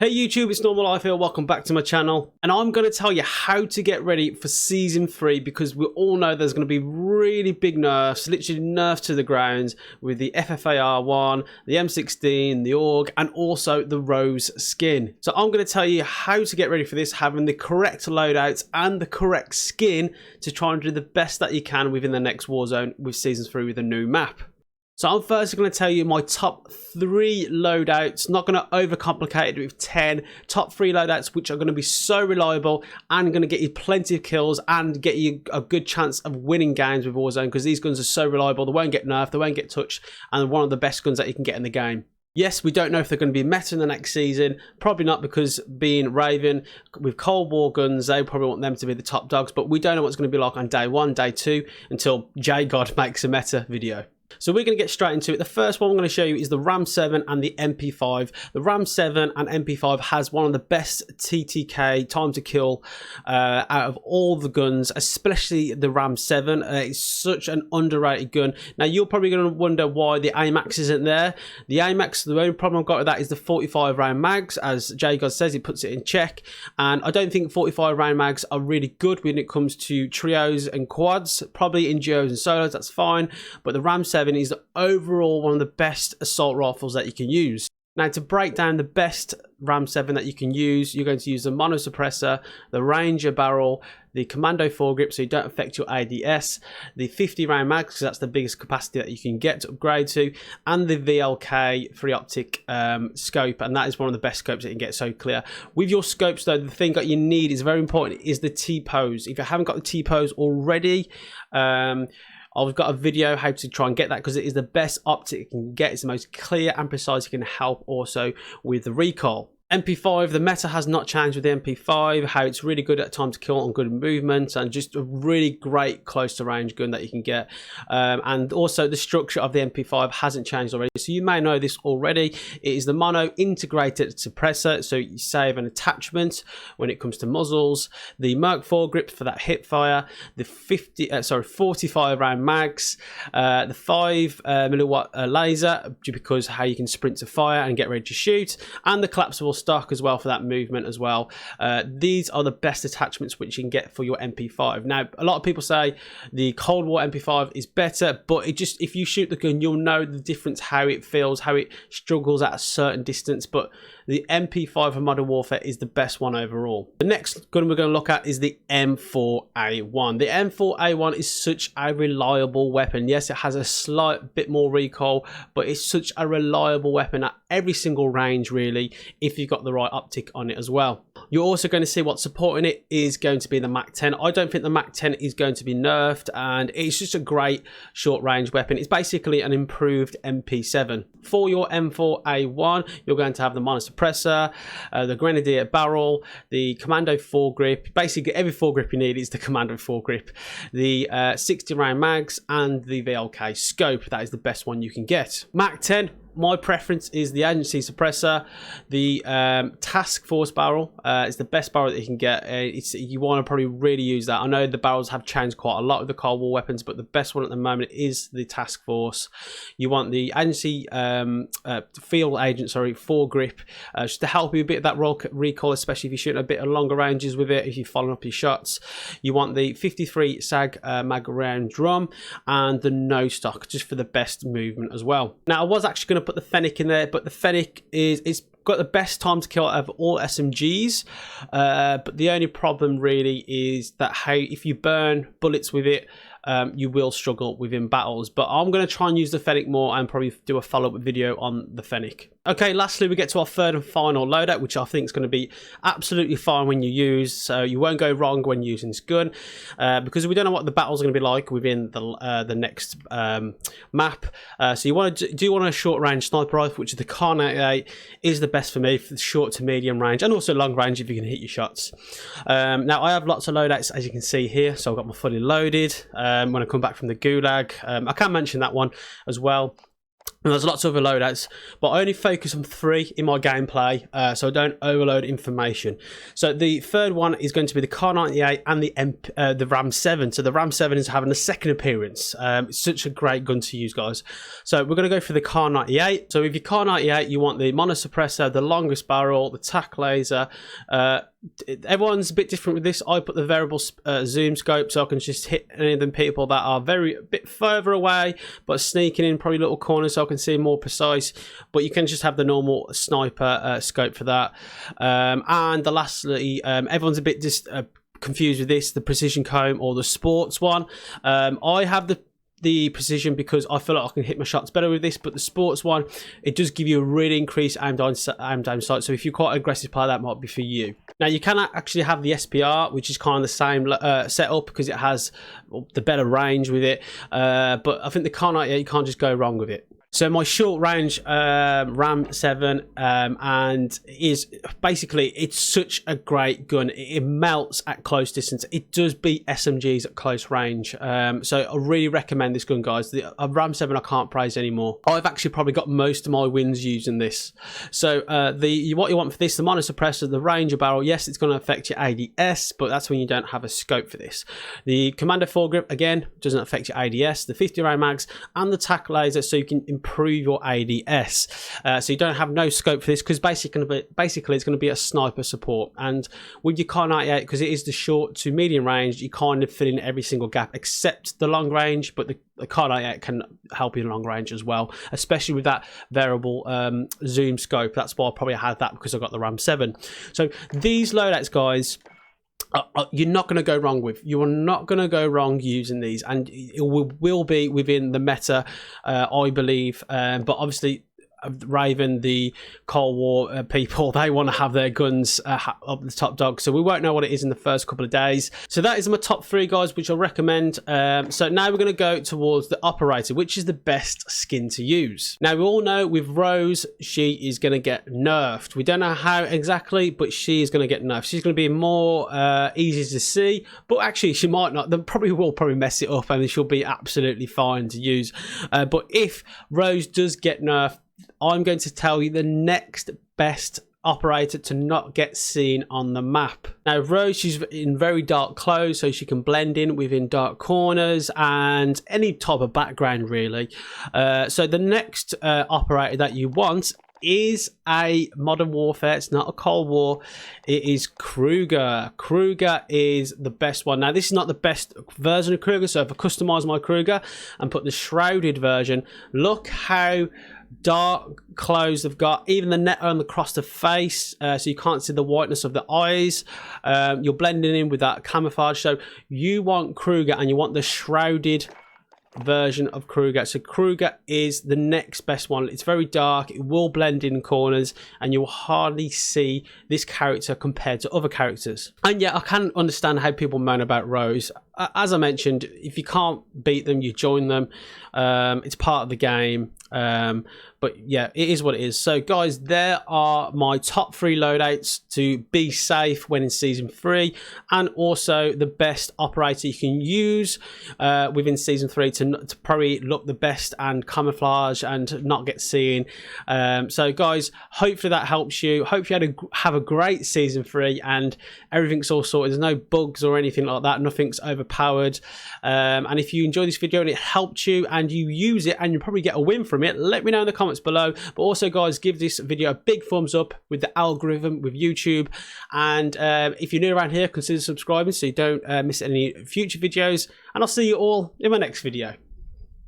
Hey YouTube, it's Normal Life here. Welcome back to my channel, and I'm going to tell you how to get ready for Season 3 because we all know there's going to be really big nerfs, literally nerfs to the grounds with the FFAR1, the M16, the AUG, and also the Roze skin. So I'm going to tell you how to get ready for this, having the correct loadouts and the correct skin to try and do the best that you can within the next Warzone with Season 3 with a new map. So I'm first going to tell you my top 3 loadouts, not going to overcomplicate it with 10, top 3 loadouts which are going to be so reliable and going to get you plenty of kills and get you a good chance of winning games with Warzone because these guns are so reliable, they won't get nerfed, they won't get touched, and they're one of the best guns that you can get in the game. Yes, we don't know if they're going to be meta in the next season. Probably not, because being Raven with Cold War guns, they probably want them to be the top dogs, but we don't know what's going to be like on day 1, day 2 until JGod makes a meta video. So we're going to get straight into it. The first one I'm going to show you is the Ram 7 and the MP5. The Ram 7 and MP5 has one of the best TTK, time to kill, out of all the guns, especially the Ram 7. It's such an underrated gun. Now you're probably going to wonder why the AMAX isn't there. The AMAX, the only problem I've got with that is the 45 round mags. As JGod says, he puts it in check. And I don't think 45 round mags are really good when it comes to trios and quads. Probably in duos and solos, that's fine. But the Ram 7 is overall one of the best assault rifles that you can use. Now, to break down the best Ram 7 that you can use, you're going to use the mono suppressor, the Ranger barrel, the commando foregrip so you don't affect your ADS, the 50 round mag because that's the biggest capacity that you can get to upgrade to, and the VLK free optic scope, and that is one of the best scopes that you can get, so clear. With your scopes though, the thing that you need is very important, is the T-pose. If you haven't got the T-pose already, I've got a video how to try and get that because it is the best optic you can get. It's the most clear and precise. It can help also with the recoil. MP5, the meta has not changed with the MP5, how it's really good at time to kill and good movement, and just a really great close to range gun that you can get. And also the structure of the MP5 hasn't changed already, so you may know this already. It is the mono integrated suppressor, so you save an attachment when it comes to muzzles, the Merc foregrip for that hip fire, the 45 round mags, the 5 milliwatt laser because how you can sprint to fire and get ready to shoot, and the collapsible stock as well for that movement as well. These are the best attachments which you can get for your MP5. Now, a lot of people say the Cold War MP5 is better, but it just, if you shoot the gun, you'll know the difference, how it feels, how it struggles at a certain distance. But the MP5 for Modern Warfare is the best one overall. The next gun we're going to look at is the M4A1. The M4A1 is such a reliable weapon. Yes, it has a slight bit more recoil, but it's such a reliable weapon at every single range, really, if you've got the right optic on it as well. You're also going to see what's supporting it is going to be the Mac 10. I don't think the Mac 10 is going to be nerfed, and it's just a great short range weapon. It's basically an improved MP7. For your M4A1, you're going to have the mono suppressor, the grenadier barrel, the commando foregrip. Basically every foregrip you need is the commando foregrip, the 60 round mags, and the VLK scope. That is the best one you can get. Mac 10, my preference is the agency suppressor. The task force barrel is the best barrel that you can get. You want to probably really use that. I know the barrels have changed quite a lot with the Cold War weapons, but the best one at the moment is the task force. You want the agency field agent, foregrip, just to help you a bit of that recoil, especially if you're shooting a bit of longer ranges with it, if you're following up your shots. You want the 53 SAG mag round drum and the no stock, just for the best movement as well. Now, I was actually going to put the Fennec in there, but the Fennec is got the best time to kill out of all SMGs, but the only problem really is that if you burn bullets with it, you will struggle within battles. But I'm going to try and use the Fennec more and probably do a follow-up video on the Fennec. Okay, lastly we get to our third and final loadout, which I think is going to be absolutely fine when you use, so you won't go wrong when using this gun, because we don't know what the battles are going to be like within the next map. So you want a short range sniper rifle, which is the Kar 98, is the best for me for the short to medium range, and also long range if you can hit your shots. Now I have lots of loadouts, as you can see here, so I've got my fully loaded when I come back from the Gulag. I can mention that one as well. And there's lots of other loadouts, but I only focus on 3 in my gameplay, so I don't overload information. So the third one is going to be the Kar 98 and the Ram 7. So the Ram 7 is having a second appearance. It's such a great gun to use, guys. So we're going to go for the Kar 98. So with your Kar 98, you want the monosuppressor, the longest barrel, the tac laser. Everyone's a bit different with this. I put the variable zoom scope, so I can just hit any of them people that are a bit further away, but sneaking in probably little corners, so I can see more precise. But you can just have the normal sniper scope for that. And the lastly, everyone's a bit confused with this, the precision comb or the sports one. I have the precision because I feel like I can hit my shots better with this, but the sports one, it does give you a really increased aim down sight, so if you're quite an aggressive player, that might be for you. Now you can actually have the SPR, which is kind of the same setup because it has the better range with it, but I think the Kar 98, you can't just go wrong with it. So my short range Ram 7 and is basically, it's such a great gun. It melts at close distance. It does beat SMGs at close range. So I really recommend this gun, guys. The Ram 7 I can't praise anymore. I've actually probably got most of my wins using this. So what you want for this, the monosuppressor, the range of barrel, yes, it's going to affect your ADS, but that's when you don't have a scope for this. The Commando foregrip, again, doesn't affect your ADS. The 50 round mags and the tac laser, so you can improve your ADS, so you don't have no scope for this because basically it's going to be a sniper support. And with your Kar 98, because it is the short to medium range, you kind of fill in every single gap except the long range, but the Kar 98 can help you in long range as well, especially with that variable zoom scope. That's why I probably had that, because I got the Ram 7. So these loadouts, guys, you're not going to go wrong with. You are not going to go wrong using these, and it will be within the meta, I believe. But obviously, Raven, the Cold War people, they want to have their guns up the top dog, so we won't know what it is in the first couple of days. So that is my top 3, guys, which I recommend. So now we're going to go towards the operator, which is the best skin to use. Now we all know with Roze, she is going to get nerfed. We don't know how exactly, but she is going to get nerfed. She's going to be more easy to see, but actually she might not. They probably will mess it up, and she'll be absolutely fine to use. But if Roze does get nerfed, I'm going to tell you the next best operator to not get seen on the map. Now Roze, she's in very dark clothes, so she can blend in within dark corners and any type of background, really. So the next operator that you want is a Modern Warfare. It's not a Cold War. It is Kruger. Kruger is the best one. Now this is not the best version of Kruger, so if I customize my Kruger and put the shrouded version, look how dark clothes they've got, even the net on across the face, so you can't see the whiteness of the eyes. You're blending in with that camouflage, so you want Kruger and you want the shrouded version of Kruger. So Kruger is the next best one. It's very dark, it will blend in corners, and you'll hardly see this character compared to other characters. And yeah, I can understand how people moan about Roze. As I mentioned, if you can't beat them, you join them. It's part of the game. But yeah, it is what it is. So guys, there are my top 3 loadouts to be safe when in season 3, and also the best operator you can use within season 3 to probably look the best and camouflage and not get seen. So guys, hopefully that helps you. Hope you have a great season 3 and everything's all sorted. There's no bugs or anything like that. Nothing's overpowered. And if you enjoyed this video and it helped you and you use it and you probably get a win from it, let me know in the comments below. But also guys, give this video a big thumbs up with the algorithm with YouTube, and if you're new around here, consider subscribing so you don't miss any future videos, and I'll see you all in my next video.